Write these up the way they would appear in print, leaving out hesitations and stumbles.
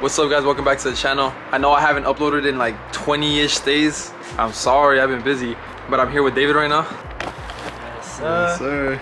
What's up guys, welcome back to the channel. I know I haven't uploaded in like 20-ish days. I'm sorry, I've been busy, but I'm here with David right now. Yes, Yes, sir.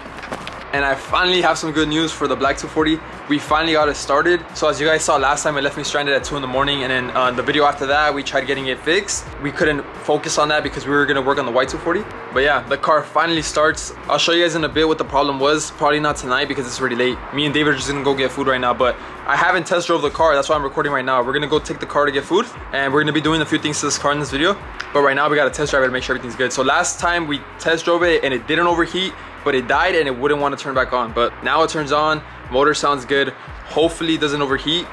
And I finally have some good news for the Black 240. We finally got it started. So as you guys saw last time, it left me stranded at 2 in the morning, and then the video after that, we tried getting it fixed. We couldn't focus on that because we were gonna work on the white 240. But yeah, the car finally starts. I'll show you guys in a bit what the problem was. Probably not tonight because it's already late. Me and David are just gonna go get food right now, but I haven't test drove the car. That's why I'm recording right now. We're gonna go take the car to get food, and we're gonna be doing a few things to this car in this video. But right now we gotta test drive it to make sure everything's good. So last time we test drove it and it didn't overheat, but it died and it wouldn't want to turn back on. But now it turns on, motor sounds good. Hopefully it doesn't overheat.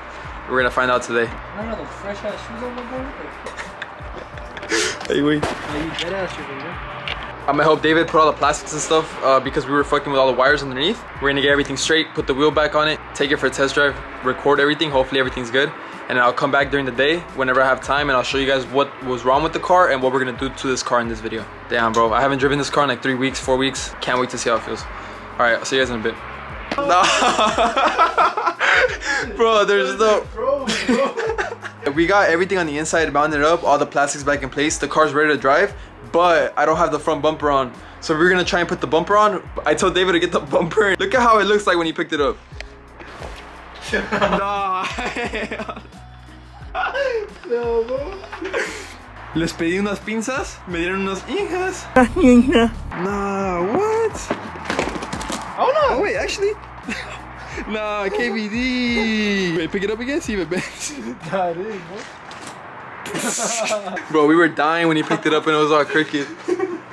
We're gonna find out today. I don't know, those fresh ass shoes on my board. Hey, wait. You dead ass shoes, bro. I'm gonna help David put all the plastics and stuff because we were fucking with all the wires underneath. We're gonna get everything straight, put the wheel back on it, take it for a test drive, record everything. Hopefully everything's good. And then I'll come back during the day whenever I have time, and I'll show you guys what was wrong with the car and what we're gonna do to this car in this video. Damn, bro, I haven't driven this car in like 3 weeks, 4 weeks. Can't wait to see how it feels. All right, I'll see you guys in a bit. No. Bro, there's no... We got everything on the inside mounted up, all the plastics back in place. The car's ready to drive, but I don't have the front bumper on. So we're gonna try and put the bumper on. I told David to get the bumper. Look at how it looks like when he picked it up. No. No, bro. Les pedí unas pinzas, me dieron unas hijas. Nah, what? Oh no! Oh wait, actually. Nah, KBD. Wait, pick it up again, see if it bends. That is, bro. Bro, we were dying when he picked it up and it was all crooked.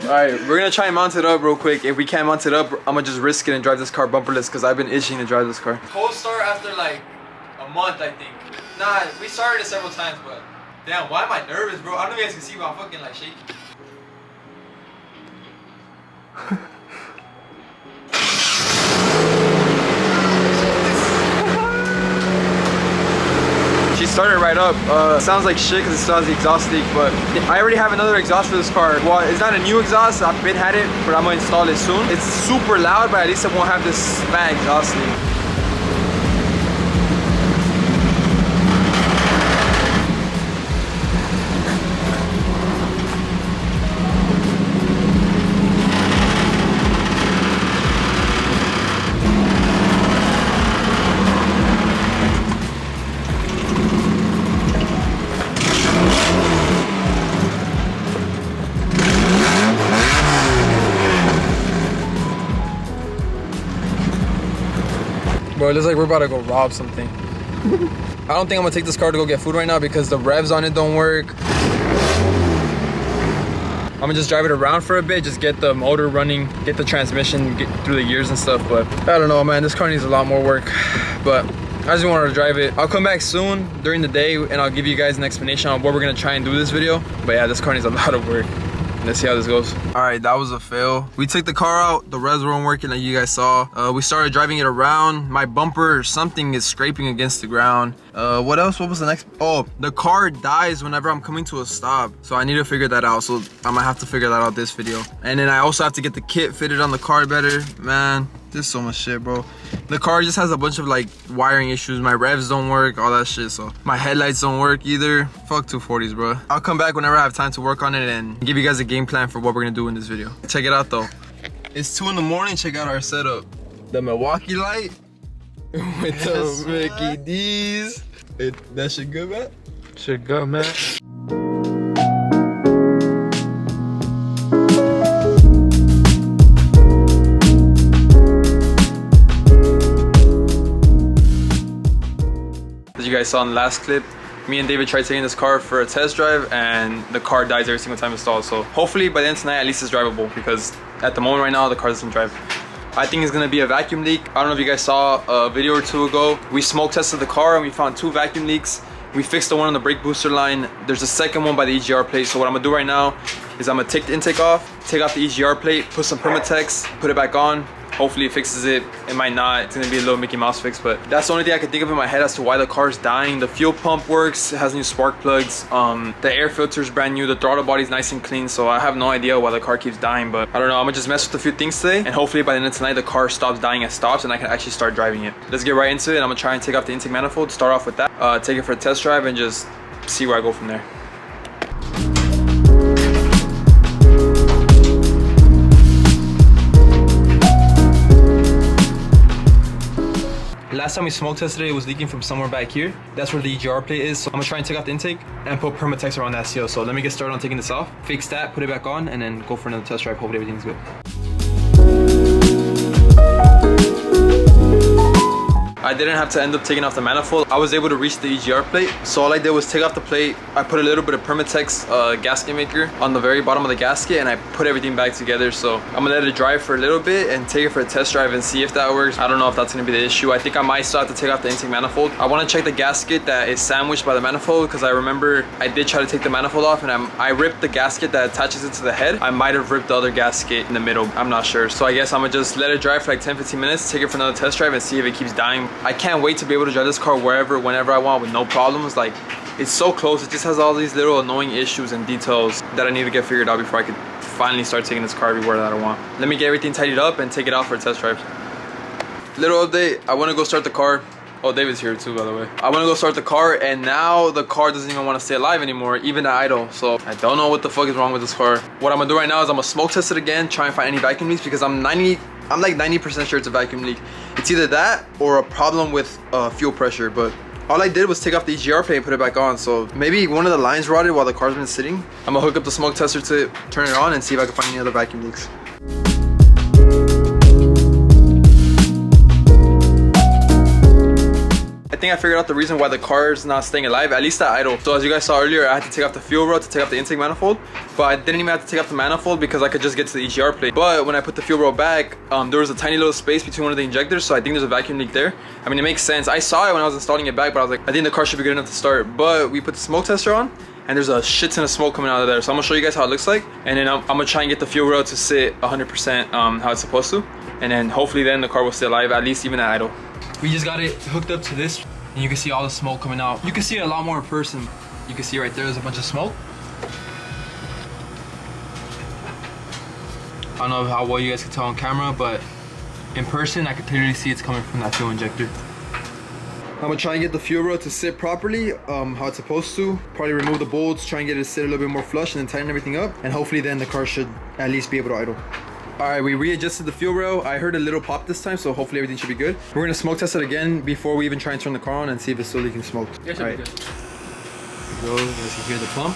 Alright, we're gonna try and mount it up real quick. If we can't mount it up, I'm gonna just risk it and drive this car bumperless because I've been itching to drive this car. Cold start after like a month, I think. Nah, we started it several times, but damn, why am I nervous, bro? I don't know if you guys can see, but I'm fucking like shaking. She started right up. Sounds like shit because it still has the exhaust leak, but I already have another exhaust for this car. Well, it's not a new exhaust. I've been had it, but I'm gonna install it soon. It's super loud, but at least it won't have this bad exhaust leak. Bro, it looks like we're about to go rob something. I don't think I'm gonna take this car to go get food right now because the revs on it don't work. I'm gonna just drive it around for a bit, just get the motor running, get the transmission, get through the gears and stuff. But I don't know, man, this car needs a lot more work. But I just wanted to drive it. I'll come back soon during the day and I'll give you guys an explanation on what we're gonna try and do this video. But yeah, this car needs a lot of work. Let's see how this goes. All right, that was a fail. We took the car out, the revs weren't working like you guys saw. We started driving it around. My bumper or something is scraping against the ground. What else? What was the next? Oh, the car dies whenever I'm coming to a stop. So I need to figure that out. So I'm gonna have to figure that out this video. And then I also have to get the kit fitted on the car better. Man, there's so much shit, bro. The car just has a bunch of like wiring issues. My revs don't work, all that shit. So my headlights don't work either. Fuck 240s, bro. I'll come back whenever I have time to work on it and give you guys a game plan for what we're gonna do in this video. Check it out though. It's 2 in the morning. Check out our setup. The Milwaukee light with the Mickey D's. That shit good, man? Shit good, man. As you guys saw in the last clip, me and David tried taking this car for a test drive and the car dies every single time installed. So hopefully by the end of tonight, at least it's drivable because at the moment right now, the car doesn't drive. I think it's gonna be a vacuum leak. I don't know if you guys saw a video or two ago. We smoke tested the car and we found 2 vacuum leaks. We fixed the one on the brake booster line. There's a second one by the EGR plate. So what I'm gonna do right now is I'm gonna take the intake off, take off the EGR plate, put some Permatex, put it back on, Hopefully it fixes it. It might not. It's gonna be a little Mickey Mouse fix, but that's the only thing I can think of in my head as to why the car's dying. The fuel pump works, it has new spark plugs, the air filter is brand new, the throttle body is nice and clean, so I have no idea why the car keeps dying. But I don't know, I'm gonna just mess with a few things today, and hopefully by the end of tonight the car stops dying and stops and I can actually start driving it. Let's get right into it. I'm gonna try and take off the intake manifold, start off with that, take it for a test drive and just see where I go from there. Last time we smoke tested it, it was leaking from somewhere back here. That's where the EGR plate is. So I'm gonna try and take off the intake and put Permatex around that seal. So let me get started on taking this off, fix that, put it back on, and then go for another test drive. Hopefully everything's good. I didn't have to end up taking off the manifold. I was able to reach the EGR plate. So all I did was take off the plate. I put a little bit of Permatex gasket maker on the very bottom of the gasket and I put everything back together. So I'm gonna let it dry for a little bit and take it for a test drive and see if that works. I don't know if that's gonna be the issue. I think I might still have to take off the intake manifold. I wanna check the gasket that is sandwiched by the manifold because I remember I did try to take the manifold off and I ripped the gasket that attaches it to the head. I might have ripped the other gasket in the middle. I'm not sure. So I guess I'm gonna just let it dry for like 10-15 minutes, take it for another test drive and see if it keeps dying. I can't wait to be able to drive this car wherever, whenever I want with no problems. Like, it's so close. It just has all these little annoying issues and details that I need to get figured out before I could finally start taking this car everywhere that I want. Let me get everything tidied up and take it out for a test drive. Little update, I want to go start the car. Oh, David's here too, by the way. I want to go start the car and now the car doesn't even want to stay alive anymore, even at idle. So I don't know what the fuck is wrong with this car. What I'm gonna do right now is I'm gonna smoke test it again, try and find any vacuum leaks because I'm like 90% sure it's a vacuum leak. It's either that or a problem with fuel pressure, but all I did was take off the EGR plate and put it back on. So maybe one of the lines rotted while the car's been sitting. I'm gonna hook up the smoke tester to turn it on and see if I can find any other vacuum leaks. I think I figured out the reason why the car is not staying alive, at least at idle. So as you guys saw earlier, I had to take off the fuel rod to take off the intake manifold, but I didn't even have to take off the manifold because I could just get to the EGR plate. But when I put the fuel rod back, there was a tiny little space between one of the injectors, so I think there's a vacuum leak there. I mean, it makes sense. I saw it when I was installing it back, but I was like, I think the car should be good enough to start. But we put the smoke tester on, and there's a shit ton of smoke coming out of there. So I'm gonna show you guys how it looks like, and then I'm gonna try and get the fuel rod to sit 100% how it's supposed to, and then hopefully then the car will stay alive, at least even at idle. We just got it hooked up to this, and you can see all the smoke coming out. You can see it a lot more in person. You can see right there's a bunch of smoke. I don't know how well you guys can tell on camera, but in person I can clearly see it's coming from that fuel injector. I'm gonna try and get the fuel rod to sit properly, how it's supposed to. Probably remove the bolts, try and get it to sit a little bit more flush, and then tighten everything up. And hopefully then the car should at least be able to idle. All right, we readjusted the fuel rail. I heard a little pop this time, so hopefully everything should be good. We're gonna smoke test it again before we even try and turn the car on and see if it's still leaking smoke. Yeah, should be good. Go, you guys can hear the pump.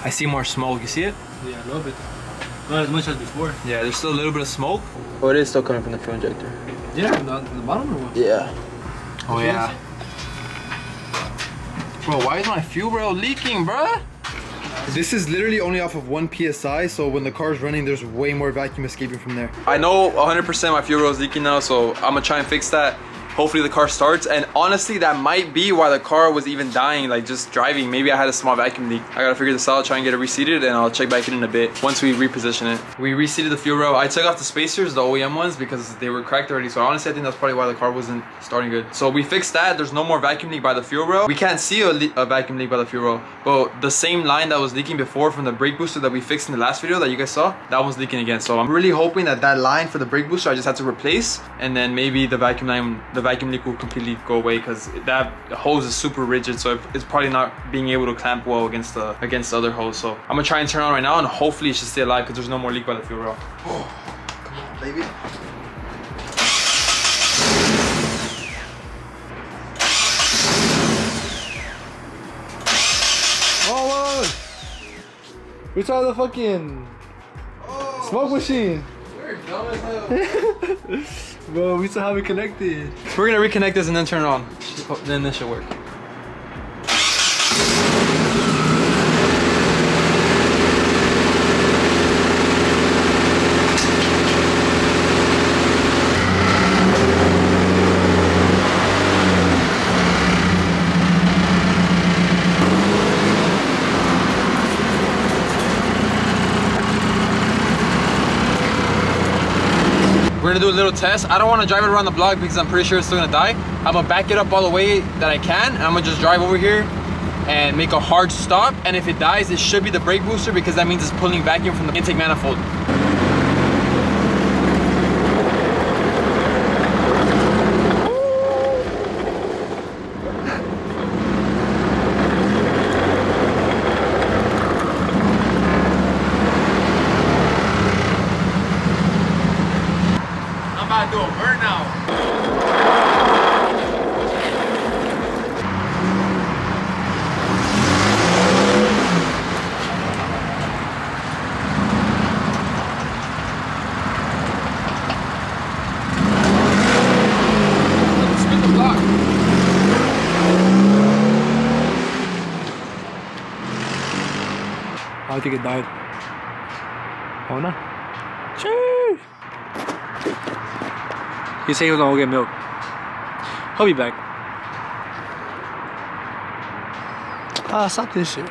I see more smoke, you see it? Yeah, a little bit. Not as much as before. Yeah, there's still a little bit of smoke. Oh, it is still coming from the fuel injector. Yeah, from the bottom or what? Yeah. Oh yeah. Bro, why is my fuel rail leaking, bruh? This is literally only off of 1 PSI, so when the car's running, there's way more vacuum escaping from there. I know 100% my fuel rail is leaking now, so I'm gonna try and fix that. Hopefully the car starts, and honestly that might be why the car was even dying, like just driving. Maybe I had a small vacuum leak. I gotta figure this out, try and get it reseated, and I'll check back in a bit once we reposition it. We reseated the fuel rail. I took off the spacers, the OEM ones, because they were cracked already, so honestly I think that's probably why the car wasn't starting good. So we fixed that. There's no more vacuum leak by the fuel rail. We can't see a vacuum leak by the fuel rail, but the same line that was leaking before from the brake booster that we fixed in the last video that you guys saw, that one's leaking again. So I'm really hoping that that line for the brake booster I just had to replace, and then maybe the vacuum leak will completely go away, because that hose is super rigid, so it's probably not being able to clamp well against the other hose. So I'm gonna try and turn on right now, and hopefully it should stay alive because there's no more leak by the fuel rail. Oh, come on, baby. Oh, whoa. We saw the fucking smoke machine. We're dumb as hell. Bro, we still have it connected. We're gonna reconnect this and then turn it on. Then this should work. We're gonna do a little test. I don't want to drive it around the block because I'm pretty sure it's still gonna die. I'm gonna back it up all the way that I can, and I'm gonna just drive over here and make a hard stop. And if it dies, it should be the brake booster, because that means it's pulling vacuum from the intake manifold. I'm about to do a burnout. I think it died. Oh no. Cheers! He said he was gonna go get milk. He'll be back. Ah, stop this shit.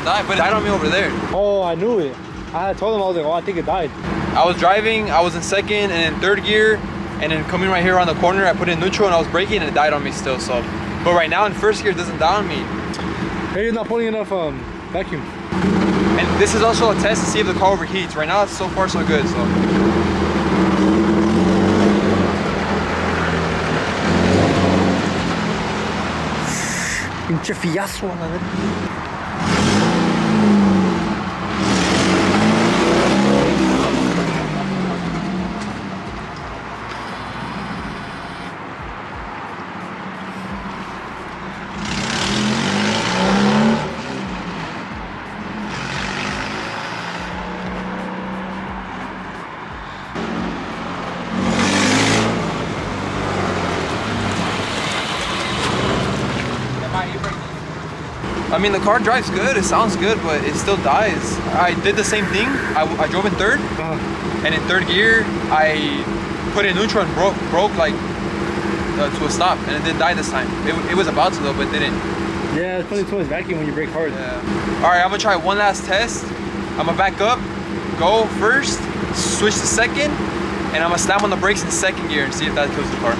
Die, but it died on me over there. Oh, I knew it. I told him, I was like, oh, I think it died. I was driving, I was in second and in third gear, and then coming right here around the corner, I put it in neutral and I was braking and it died on me still. So, but right now in first gear, it doesn't die on me. Hey, you're not putting enough vacuum. And this is also a test to see if the car overheats. Right now, it's so far so good. So. Pinche fiazo, a ver. I mean, the car drives good, it sounds good, but it still dies. I did the same thing. I drove in third, and in third gear, I put it in neutral and broke like to a stop, and it didn't die this time. It was about to though, but it didn't. Yeah, it's putting too much vacuum when you brake hard. Yeah. All right, I'm gonna try one last test. I'm gonna back up, go first, switch to second, and I'm gonna slam on the brakes in second gear and see if that kills the car.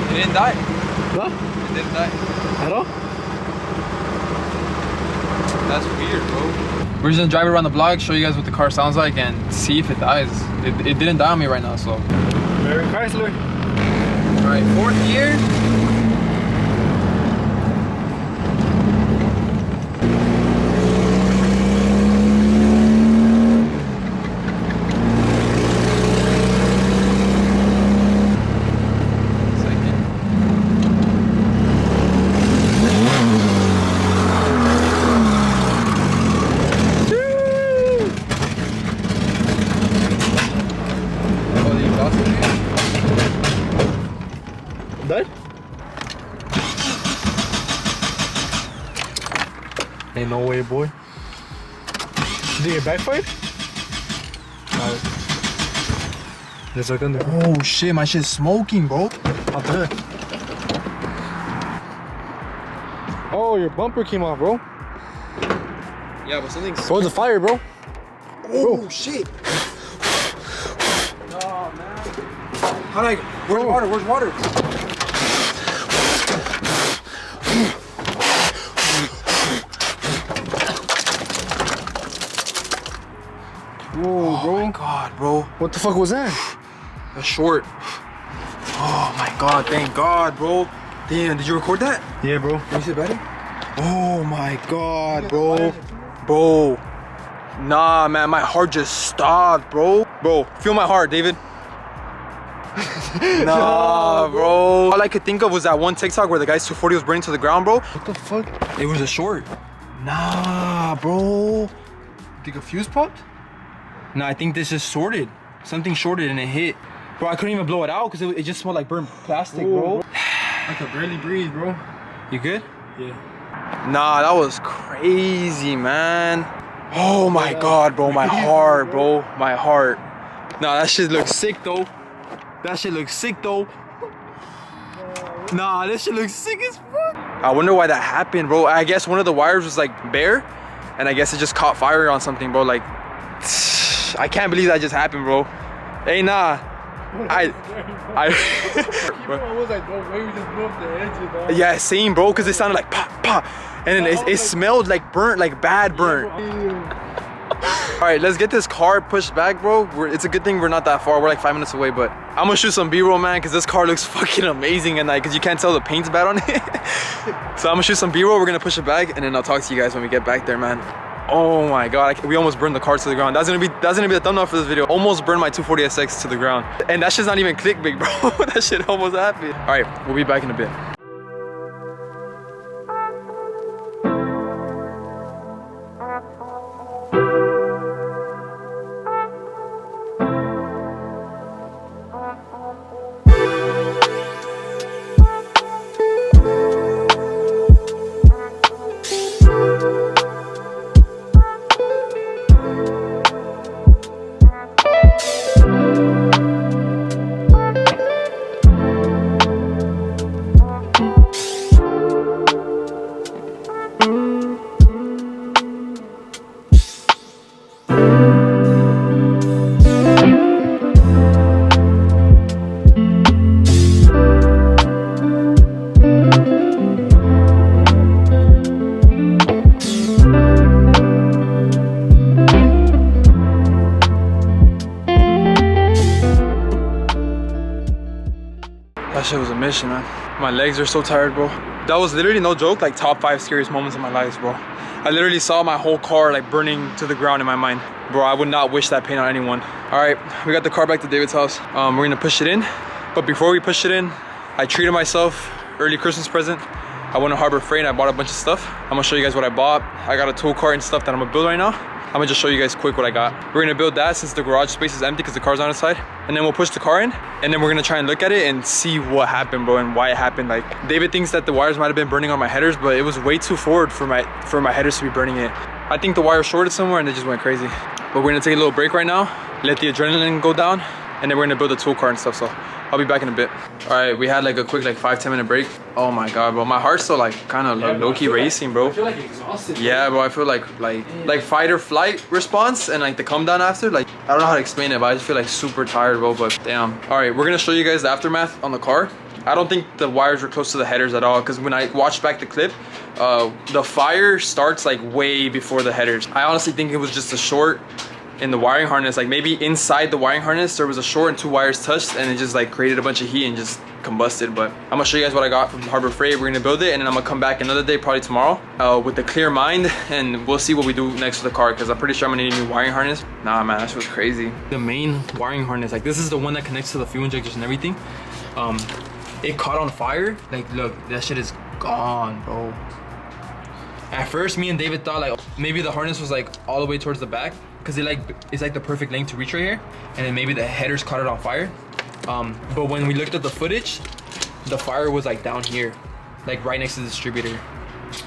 It didn't die. No? It didn't die. At all? That's weird, bro. We're just gonna drive it around the block, show you guys what the car sounds like, and see if it dies. It didn't die on me right now, so. Mary Chrysler. All right, fourth gear. Died? Ain't no way, boy. Did it backfire? There's like under. Oh shit, my shit's smoking, bro. Out there. Oh, your bumper came off, bro. Yeah, but something's. Bro, it's a fire, bro. Oh bro. shit. Oh man. How do I? Where's water? Where's water? Whoa, bro. Oh my god, bro. What the fuck was that? A short. Oh my god, thank God, bro. Damn, did you record that? Yeah, bro. Can you see it better? Oh my god, bro. Bro. Nah, man, my heart just stopped, bro. Bro, feel my heart, David. Nah, bro. All I could think of was that one TikTok where the guy's 240 was burning to the ground, bro. What the fuck? It was a short. Nah, bro. Think a fuse popped? Nah, I think this just shorted. Something shorted and it hit. Bro, I couldn't even blow it out because it just smelled like burnt plastic, bro. I could barely breathe, bro. You good? Yeah. Nah, that was crazy, man. Oh my god, bro, my heart, bro, my heart. Nah, that shit looks sick though. That shit looks sick though. Nah, this shit looks sick as fuck. I wonder why that happened, bro. I guess one of the wires was like bare, and I guess it just caught fire on something, bro. Like, I can't believe that just happened, bro. Hey, nah. I was like, no way, we just blew up the engine, dog. Yeah, same, bro, because it sounded like pop, pop. And then it smelled like burnt, like bad burnt. All right, let's get this car pushed back, bro. It's a good thing we're not that far. We're like 5 minutes away, but I'm gonna shoot some B-roll, man, because this car looks fucking amazing at night, because you can't tell the paint's bad on it. So I'm gonna shoot some B-roll. We're gonna push it back, and then I'll talk to you guys when we get back there, man. Oh my god, we almost burned the car to the ground. That's gonna be the thumbnail for this video. Almost burned my 240SX to the ground. And that shit's not even clickbait, bro. That shit almost happened. All right, we'll be back in a bit. That shit was a mission, man. My legs are so tired, bro. That was literally, no joke, like top 5 scariest moments of my life, bro. I literally saw my whole car like burning to the ground in my mind. Bro, I would not wish that pain on anyone. All right, we got the car back to David's house. We're gonna push it in. But before we push it in, I treated myself early Christmas present. I went to Harbor Freight and I bought a bunch of stuff. I'm gonna show you guys what I bought. I got a tool cart and stuff that I'm gonna build right now. I'm gonna just show you guys quick what I got. We're gonna build that since the garage space is empty because the car's on its side. And then we'll push the car in and then we're gonna try and look at it and see what happened, bro, and why it happened. Like, David thinks that the wires might have been burning on my headers, but it was way too forward for my headers to be burning it. I think the wire shorted somewhere and they just went crazy. But we're gonna take a little break right now, let the adrenaline go down, and then we're gonna build a tool cart and stuff, so I'll be back in a bit. All right, we had like a quick like 5-10 minute break. Oh my god, bro, my heart's still like kind of like low-key racing, bro. I feel like exhausted. Yeah, bro, I feel like fight or flight response and like the come down after. Like, I don't know how to explain it, but I just feel like super tired, bro, but damn. All right, we're gonna show you guys the aftermath on the car. I don't think the wires were close to the headers at all, because when I watched back the clip, the fire starts like way before the headers. I honestly think it was just a short in the wiring harness. Like, maybe inside the wiring harness there was a short and 2 wires touched and it just like created a bunch of heat and just combusted. But I'm gonna show you guys what I got from Harbor Freight. We're gonna build it and then I'm gonna come back another day, probably tomorrow, with a clear mind, and we'll see what we do next to the car, because I'm pretty sure I'm gonna need a new wiring harness. Nah, man, that shit was crazy. The main wiring harness, like this is the one that connects to the fuel injectors and everything. It caught on fire. Like, look, that shit is gone, bro. At first, me and David thought like maybe the harness was like all the way towards the back, because it's like the perfect length to reach right here, and then maybe the headers caught it on fire. But when we looked at the footage, the fire was like down here, like right next to the distributor.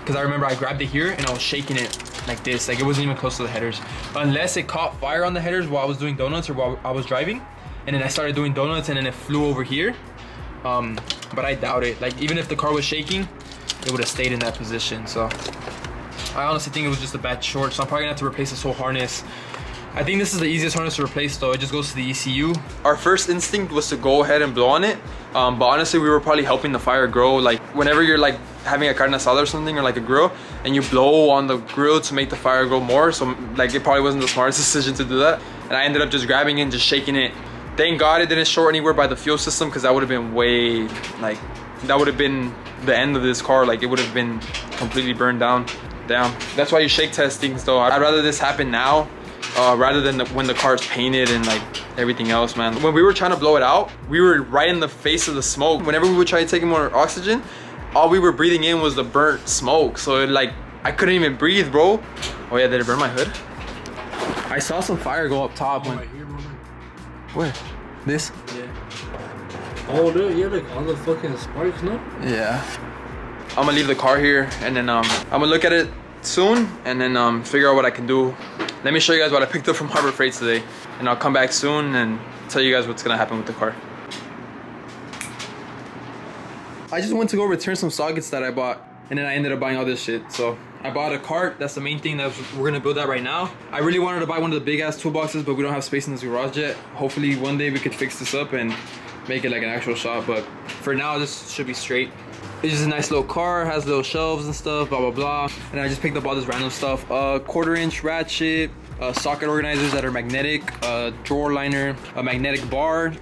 Because I remember I grabbed it here and I was shaking it like this, like it wasn't even close to the headers. Unless it caught fire on the headers while I was doing donuts or while I was driving, and then I started doing donuts and then it flew over here. But I doubt it. Like, even if the car was shaking, it would have stayed in that position. So I honestly think it was just a bad short, so I'm probably gonna have to replace this whole harness. I think this is the easiest harness to replace though. It just goes to the ECU. Our first instinct was to go ahead and blow on it, but honestly we were probably helping the fire grow. Like, whenever you're like having a carne asada or something, or like a grill, and you blow on the grill to make the fire grow more, so like it probably wasn't the smartest decision to do that. And I ended up just grabbing it and just shaking it Thank God it didn't short anywhere by the fuel system, because that would have been way, like, that would have been the end of this car. Like, it would have been completely burned down. Damn. That's why you shake test things though. I'd rather this happen now rather than when the car's painted and like everything else, man. When we were trying to blow it out, we were right in the face of the smoke. Whenever we would try to take more oxygen, all we were breathing in was the burnt smoke. So it, like, I couldn't even breathe, bro. Oh yeah, did it burn my hood? I saw some fire go up top. When... Right here, bro. Where? This? Yeah. Oh, dude, yeah, like all the fucking sparks, no? Yeah. I'm gonna leave the car here, and then I'm gonna look at it soon, and then figure out what I can do. Let me show you guys what I picked up from Harbor Freight today, and I'll come back soon and tell you guys what's gonna happen with the car. I just went to go return some sockets that I bought, and then I ended up buying all this shit. So I bought a cart. That's the main thing that we're gonna build out right now. I really wanted to buy one of the big ass toolboxes, but we don't have space in this garage yet. Hopefully one day we could fix this up and make it like an actual shop, but for now this should be straight. It's just a nice little car, has little shelves and stuff, blah blah blah. And I just picked up all this random stuff: 1/4-inch ratchet, socket organizers that are magnetic, drawer liner, a magnetic bar,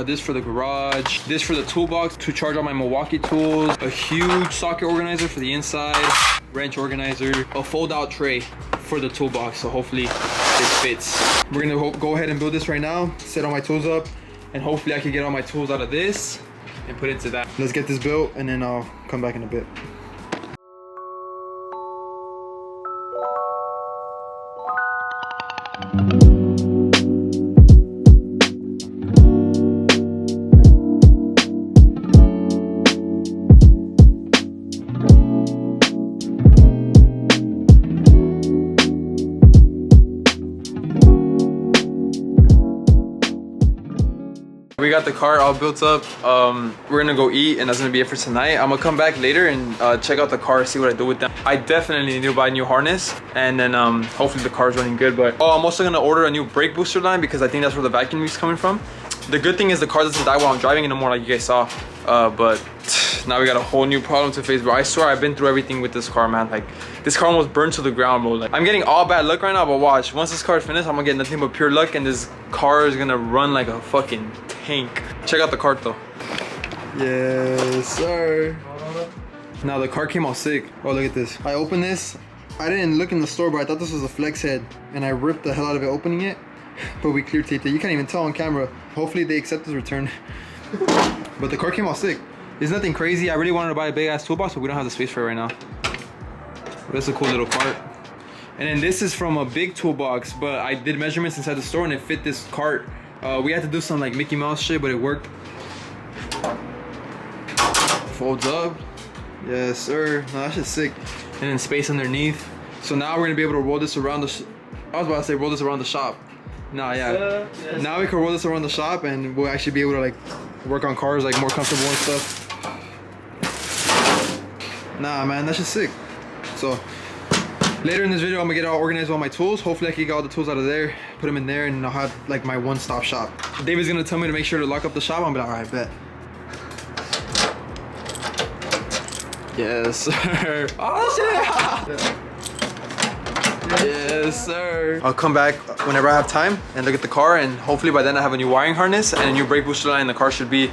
this for the garage, this for the toolbox to charge all my Milwaukee tools, a huge socket organizer for the inside, wrench organizer, a fold-out tray for the toolbox. So hopefully it fits. We're gonna go ahead and build this right now, set all my tools up, and hopefully I can get all my tools out of this and put it into that. Let's get this built, and then I'll come back in a bit. We got the car all built up. We're gonna go eat, and that's gonna be it for tonight. I'm gonna come back later and check out the car, see what I do with them. I definitely need to buy a new harness, and then hopefully the car's running good. But I'm also gonna order a new brake booster line, because I think that's where the vacuum is coming from. The good thing is the car doesn't die while I'm driving anymore, like you guys saw. But now we got a whole new problem to face, bro. I swear I've been through everything with this car, man. Like, this car almost burned to the ground, bro. Like, I'm getting all bad luck right now, but watch. Once this car is finished, I'm gonna get nothing but pure luck, and this car is gonna run like a fucking tank. Check out the cart, though. Yes, sir. Now, the car came out sick. Oh, look at this. I opened this. I didn't look in the store, but I thought this was a flex head, and I ripped the hell out of it opening it, but we clear taped it. You can't even tell on camera. Hopefully they accept this return. But the car came out sick. It's nothing crazy. I really wanted to buy a big ass toolbox, but we don't have the space for it right now. But it's a cool little cart. And then this is from a big toolbox, but I did measurements inside the store and it fit this cart. We had to do some like Mickey Mouse shit, but it worked. Folds up. Yes, sir. No, that shit's sick. And then space underneath. So now we're gonna be able to roll this around the I was about to say roll this around the shop. Nah, yeah. Yes. Now we can roll this around the shop, and we'll actually be able to like work on cars like more comfortable and stuff. Nah, man, that's just sick. So later in this video, I'm gonna get all organized with all my tools. Hopefully I can get all the tools out of there, put them in there, and I'll have like my one-stop shop. David's gonna tell me to make sure to lock up the shop. I'm gonna be like, all right, bet. Yes, sir. Oh, shit. Yes, sir. I'll come back whenever I have time and look at the car, and hopefully by then I have a new wiring harness and a new brake booster line. The car should be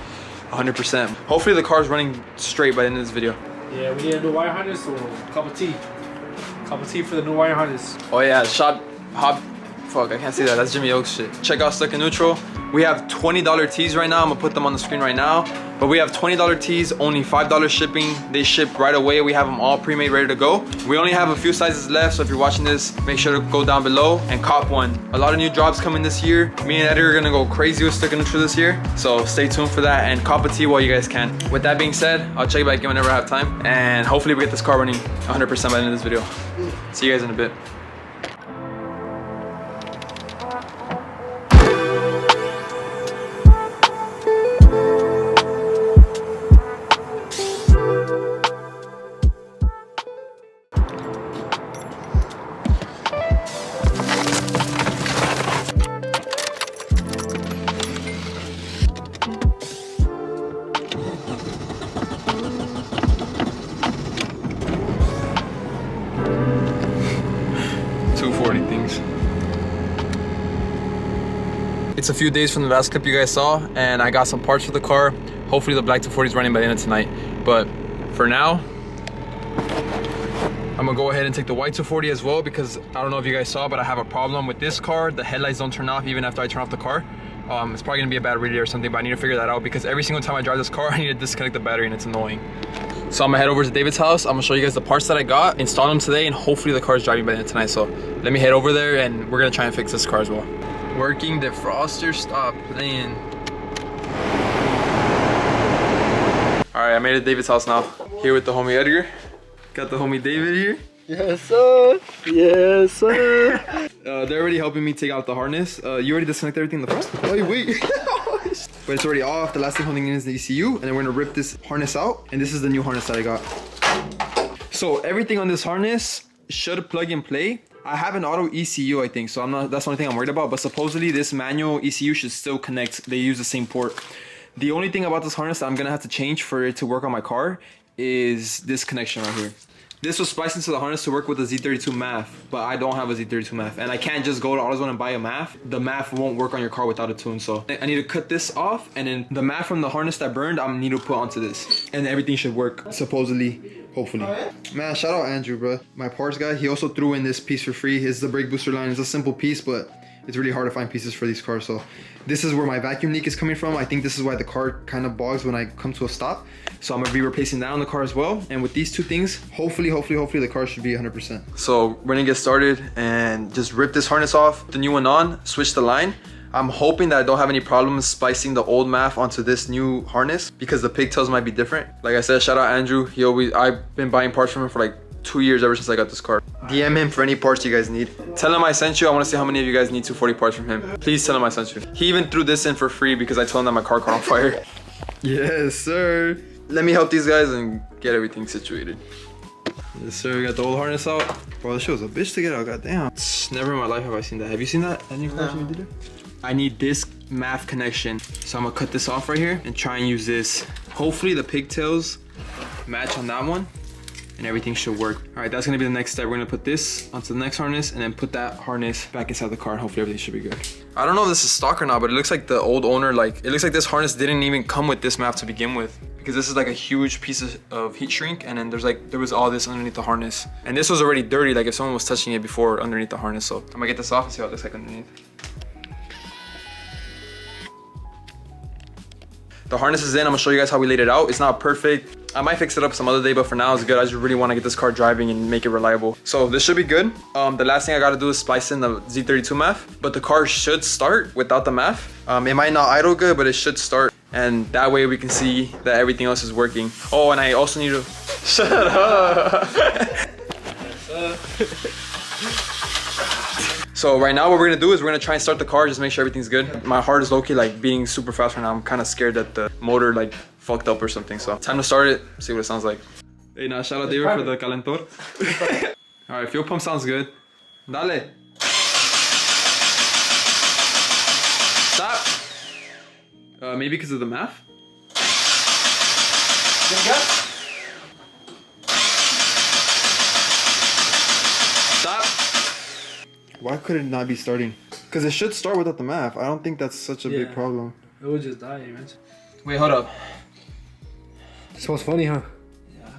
100%. Hopefully the car's running straight by the end of this video. Yeah, we need a new wire harness or cup of tea. Cup of tea for the new wire harness. Oh yeah, fuck, I can't see that. That's Jimmy Oaks shit. Check out Stuck in Neutral. We have $20 tees right now. I'm gonna put them on the screen right now. But we have $20 tees, only $5 shipping. They ship right away. We have them all pre-made, ready to go. We only have a few sizes left, so if you're watching this, make sure to go down below and cop one. A lot of new drops coming this year. Me and Eddie are gonna go crazy with Stuck in Neutral this year. So stay tuned for that and cop a tee while you guys can. With that being said, I'll check back in whenever I have time. And hopefully we get this car running 100% by the end of this video. See you guys in a bit. It's a few days from the last clip you guys saw, and I got some parts for the car. Hopefully the black 240 is running by the end of tonight. But for now, I'm gonna go ahead and take the white 240 as well, because I don't know if you guys saw, but I have a problem with this car. The headlights don't turn off even after I turn off the car. It's probably gonna be a bad relay or something, but I need to figure that out because every single time I drive this car, I need to disconnect the battery and it's annoying. So I'm gonna head over to David's house. I'm gonna show you guys the parts that I got, install them today, and hopefully the car is driving by the end of tonight. So let me head over there and we're gonna try and fix this car as well. Working defroster, stop playing. All right, I made it to David's house now. Here with the homie Edgar. Got the homie David here. Yes, sir. Yes, sir. They're already helping me take out the harness. You already disconnected everything in the front? Wait. But it's already off. The last thing holding in is the ECU, and then we're gonna rip this harness out. And this is the new harness that I got. So everything on this harness should plug and play. I have an auto ECU, I think, so that's the only thing I'm worried about. But supposedly this manual ECU should still connect. They use the same port. The only thing about this harness that I'm gonna have to change for it to work on my car is this connection right here. This was spliced into the harness to work with the Z32 MAF, but I don't have a Z32 MAF, and I can't just go to AutoZone and buy a MAF. The MAF won't work on your car without a tune, so I need to cut this off, and then the MAF from the harness that burned, I need to put onto this, and everything should work, supposedly, hopefully. Man, shout out Andrew, bro. My parts guy, he also threw in this piece for free. It's the brake booster line. It's a simple piece, but it's really hard to find pieces for these cars, so this is where my vacuum leak is coming from. I think this is why the car kind of bogs when I come to a stop. So I'm gonna be replacing that on the car as well. And with these two things, hopefully the car should be 100%. So we're gonna get started and just rip this harness off, the new one on, switch the line. I'm hoping that I don't have any problems splicing the old MAF onto this new harness because the pigtails might be different. Like I said, shout out Andrew. I've been buying parts from him for like 2 years ever since I got this car. DM him for any parts you guys need. Tell him I sent you. I want to see how many of you guys need 240 parts from him. Please tell him I sent you. He even threw this in for free because I told him that my car caught on fire. Yes, sir. Let me help these guys and get everything situated. Yes, sir. We got the old harness out. Bro, this shit was a bitch to get out. Goddamn. Never in my life have I seen that. Have you seen that? No. I need this MAF connection. So I'm gonna cut this off right here and try and use this. Hopefully the pigtails match on that one, and everything should work. All right, that's gonna be the next step. We're gonna put this onto the next harness and then put that harness back inside the car, and hopefully everything should be good. I don't know if this is stock or not, but it looks like the old owner, it looks like this harness didn't even come with this MAF to begin with, because this is like a huge piece of heat shrink, and then there was all this underneath the harness. And this was already dirty, like if someone was touching it before underneath the harness. So I'm gonna get this off and see how it looks like underneath. The harness is in. I'm gonna show you guys how we laid it out. It's not perfect. I might fix it up some other day, but for now it's good. I just really want to get this car driving and make it reliable. So this should be good. The last thing I gotta do is splice in the Z32 MAF, but the car should start without the MAF. It might not idle good, but it should start. And that way we can see that everything else is working. Oh, and I also need to, shut up. So right now what we're gonna do is we're gonna try and start the car, just make sure everything's good. My heart is low-key like beating super fast right now. I'm kind of scared that the motor like fucked up or something. So time to start it, see what it sounds like. Hey, now shout out David for the calentor. All right, fuel pump sounds good. Dale. Stop. Maybe because of the MAF. Stop. Why could it not be starting? Because it should start without the MAF. I don't think that's such a big problem. It would just die, man. Wait, hold up. It smells funny, huh? Yeah.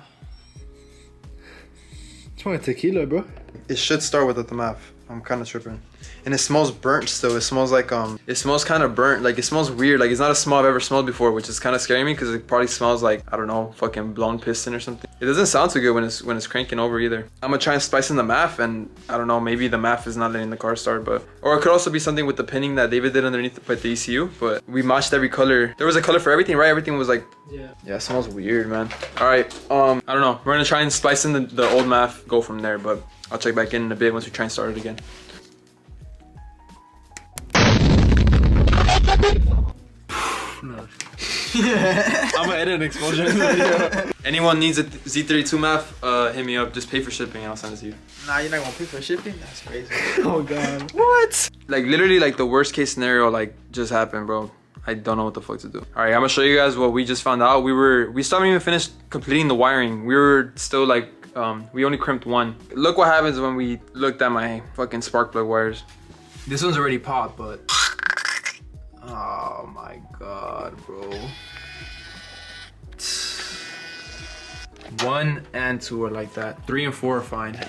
It's like tequila, bro. It should start without the MAF. I'm kind of tripping. And it smells burnt still. It smells like, it smells kind of burnt. Like, it smells weird. Like, it's not a smell I've ever smelled before, which is kind of scaring me because it probably smells like, I don't know, fucking blown piston or something. It doesn't sound too good when it's cranking over either. I'm gonna try and spice in the MAF, and I don't know, maybe the MAF is not letting the car start, but, or it could also be something with the pinning that David did underneath the ECU, but we matched every color. There was a color for everything, right? Everything was like, yeah, it smells weird, man. All right, I don't know. We're gonna try and spice in the old MAF, go from there, but I'll check back in a bit once we try and start it again. No. I'm gonna edit an explosion in the video. Anyone needs a Z32 MAF, hit me up. Just pay for shipping and I'll send it to you. Nah, you're not gonna pay for shipping? That's crazy. Oh god. What? Like literally like the worst case scenario like just happened, bro. I don't know what the fuck to do. All right, I'm gonna show you guys what we just found out. We still haven't even finished completing the wiring. We were still like, we only crimped one. Look what happens when we looked at my fucking spark plug wires. This one's already popped, but god, bro. 1 and 2 are like that. 3 and 4 are fine.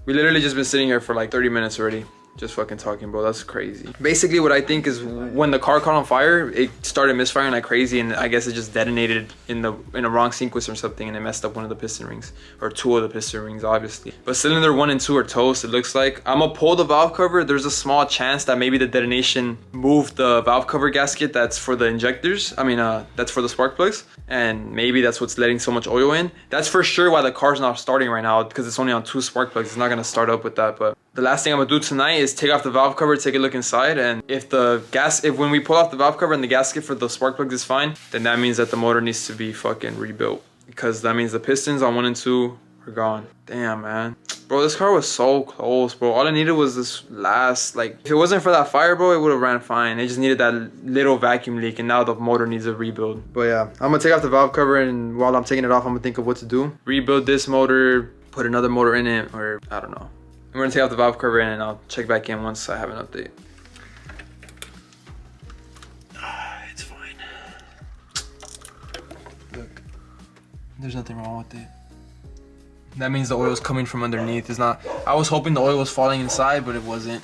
We literally just been sitting here for like 30 minutes already. Just fucking talking, bro. That's crazy. Basically, what I think is when the car caught on fire, it started misfiring like crazy, and I guess it just detonated in a wrong sequence or something, and it messed up one of the piston rings, or 2 of the piston rings, obviously. But cylinder 1 and 2 are toast. It looks like I'm gonna pull the valve cover. There's a small chance that maybe the detonation moved the valve cover gasket that's for the injectors. I mean, that's for the spark plugs, and maybe that's what's letting so much oil in. That's for sure why the car's not starting right now, because it's only on 2 spark plugs. It's not gonna start up with that. But the last thing I'm gonna do tonight is take off the valve cover, take a look inside, and if when we pull off the valve cover and the gasket for the spark plugs is fine, then that means that the motor needs to be fucking rebuilt, because that means the pistons on 1 and 2 are gone. Damn, man. Bro, this car was so close, bro. All I needed was this last, like, if it wasn't for that fire, bro, it would have ran fine. It just needed that little vacuum leak, and now the motor needs a rebuild. But yeah, I'm gonna take off the valve cover, and while I'm taking it off, I'm gonna think of what to do. Rebuild this motor, put another motor in it, or I don't know. I'm gonna take off the valve cover and I'll check back in once I have an update. It's fine. Look, there's nothing wrong with it. That means the oil's coming from underneath. It's not. I was hoping the oil was falling inside, but it wasn't.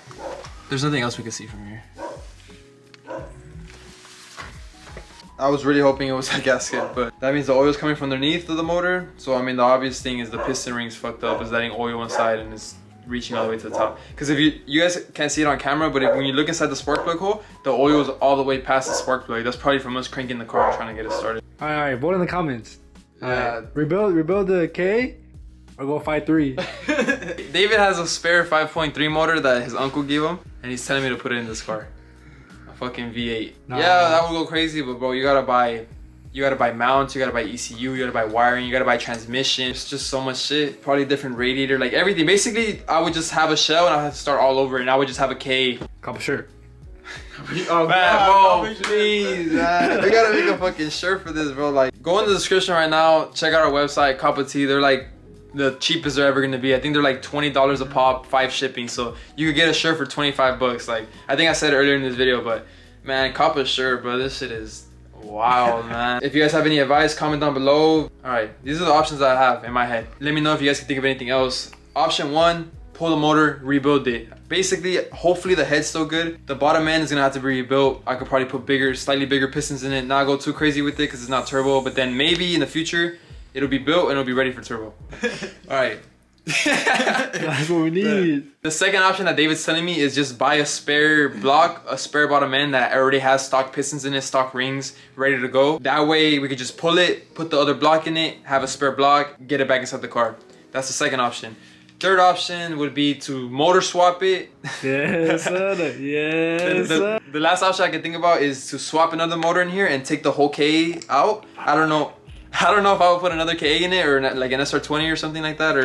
There's nothing else we can see from here. I was really hoping it was a gasket, but that means the oil's coming from underneath of the motor. So I mean, the obvious thing is the piston ring's fucked up. It's letting oil inside and it's reaching all the way to the top. Because if you guys can't see it on camera, but when you look inside the spark plug hole, the oil is all the way past the spark plug. That's probably from us cranking the car and trying to get it started. All right, vote in the comments. Yeah. Right. Rebuild the K or go 5.3. David has a spare 5.3 motor that his uncle gave him, and he's telling me to put it in this car. A fucking V8. Nah. Yeah, that would go crazy, but bro, you gotta buy mounts, you gotta buy ECU, you gotta buy wiring, you gotta buy transmission. It's just so much shit. Probably different radiator, like everything. Basically, I would just have a shell and I have to start all over, and I would just have a K. Couple shirt. Oh man, bro, please, man. We gotta make a fucking shirt for this, bro. Like, go in the description right now, check out our website, Cup of Tea. They're like the cheapest they're ever gonna be. I think they're like $20 a pop, 5 shipping. So you could get a shirt for 25 bucks. Like, I think I said it earlier in this video, but man, cop a shirt, bro. This shit is wow, man. If you guys have any advice, comment down below. All right, these are the options that I have in my head. Let me know if you guys can think of anything else. Option 1, pull the motor, rebuild it. Basically, hopefully the head's still good. The bottom end is gonna have to be rebuilt. I could probably put slightly bigger pistons in it, not go too crazy with it because it's not turbo, but then maybe in the future, it'll be built and it'll be ready for turbo. All right. That's what we need. The second option that David's telling me is just buy a spare block, a spare bottom end that already has stock pistons in it, stock rings, ready to go. That way we could just pull it, put the other block in it, have a spare block, get it back inside the car. That's the second option. Third option would be to motor swap it. Yes, sir. Yes, sir. The last option I can think about is to swap another motor in here and take the whole K out. I don't know if I would put another K in it, or like an SR20 or something like that,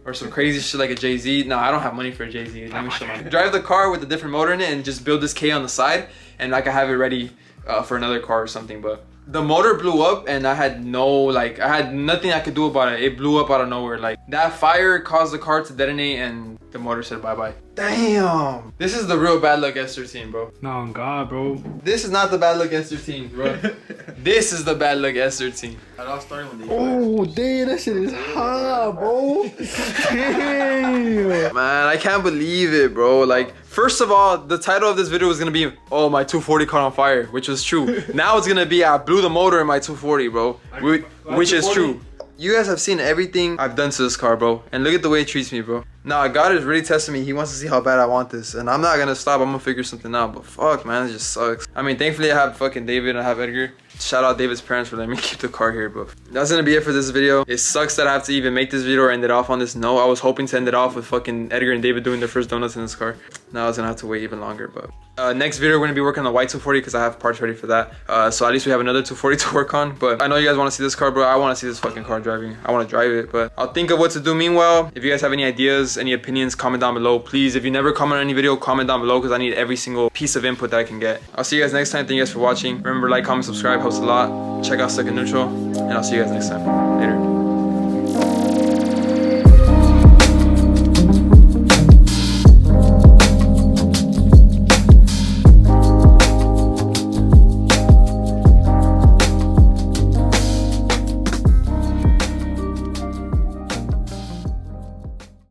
or some crazy shit like a JZ. No, I don't have money for a JZ. Let me show you. Drive the car with a different motor in it and just build this K on the side, and I can have it ready for another car or something. But the motor blew up and I had nothing I could do about it. It blew up out of nowhere. Like, that fire caused the car to detonate and the motor said bye-bye. Damn. This is the real bad luck S13, bro. No, God, bro. This is not the bad luck S13, bro. This is the bad luck S13. It all started when they Oh, damn, that shit is hot, bro. Damn. Man, I can't believe it, bro. Like, first of all, the title of this video was gonna be, oh, my 240 caught on fire, which was true. Now it's gonna be, I blew the motor in my 240, bro, which is true. You guys have seen everything I've done to this car, bro, and look at the way it treats me, bro. Now, God is really testing me. He wants to see how bad I want this, and I'm not gonna stop. I'm gonna figure something out, but fuck, man, it just sucks. I mean, thankfully I have fucking David and I have Edgar. Shout out David's parents for letting me keep the car here, but that's gonna be it for this video. It sucks that I have to even make this video or end it off on this note. I was hoping to end it off with fucking Edgar and David doing their first donuts in this car. Now I was gonna have to wait even longer, but next video we're gonna be working on the white 240 because I have parts ready for that. So at least we have another 240 to work on. But I know you guys want to see this car, bro. I want to see this fucking car driving. I want to drive it, but I'll think of what to do. Meanwhile, if you guys have any ideas, any opinions, comment down below, please. If you never comment on any video, comment down below because I need every single piece of input that I can get. I'll see you guys next time. Thank you guys for watching. Remember, like, comment, subscribe, helps a lot. Check out Second Neutral, and I'll see you guys next time.